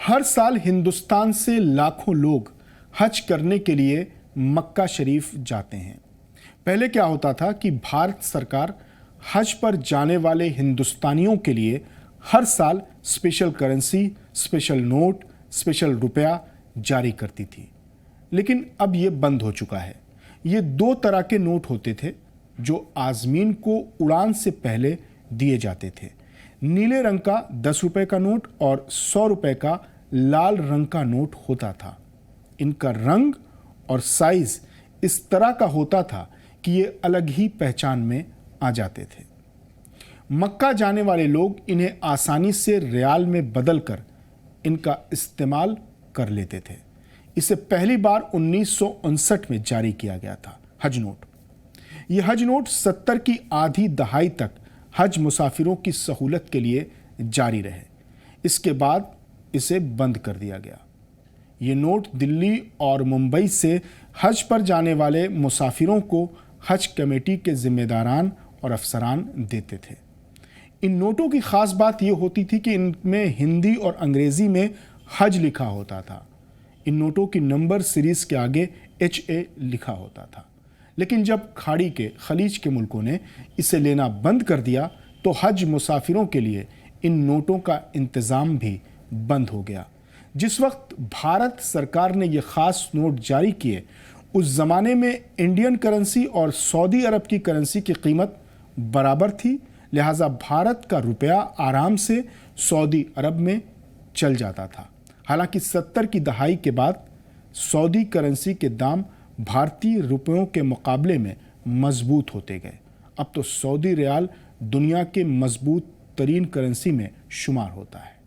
हर साल हिंदुस्तान से लाखों लोग हज करने के लिए मक्का शरीफ जाते हैं। पहले क्या होता था कि भारत सरकार हज पर जाने वाले हिंदुस्तानियों के लिए हर साल special currency, special note, special रुपया जारी करती थी, लेकिन अब ये बंद हो चुका है। ये दो तरह के नोट होते थे जो आज़मीन को उड़ान से पहले दिए जाते थे। नीले रंग का 10 रुपए का नोट और 100 रुपए का लाल रंग का नोट होता था। इनका रंग और साइज इस तरह का होता था कि ये अलग ही पहचान में आ जाते थे। मक्का जाने वाले लोग इन्हें आसानी से रियाल में बदलकर इनका इस्तेमाल कर लेते थे। इसे पहली बार 1959 में जारी किया गया था हज नोट। यह हज नोट 70 की आधी दहाई तक हज मुसाफिरों की सहूलत के लिए जारी रहे। इसके बाद इसे बंद कर दिया गया। ये नोट दिल्ली और मुंबई से हज पर जाने वाले मुसाफिरों को हज कमेटी के जिम्मेदारान और अफसरान देते थे। इन नोटों की खास बात यह होती थी कि इनमें हिंदी और अंग्रेजी में हज लिखा होता था। इन नोटों की नंबर सीरीज के आगे HA लिखा होता था। लेकिन जब खाड़ी के खलीज के मुल्कों ने इसे लेना बंद कर दिया तो हज मुसाफिरों के लिए इन नोटों का इंतज़ाम भी बंद हो गया। जिस वक्त भारत सरकार ने ये ख़ास नोट जारी किए, उस ज़माने में इंडियन करेंसी और सऊदी अरब की करेंसी की कीमत बराबर थी, लिहाजा भारत का रुपया आराम से सऊदी अरब में चल जाता था। हालांकि 70 की दहाई के बाद सऊदी करेंसी के दाम भारतीय रुपयों के मुकाबले में मजबूत होते गए। अब तो सऊदी रियाल दुनिया के मजबूत तरीन करेंसी में शुमार होता है।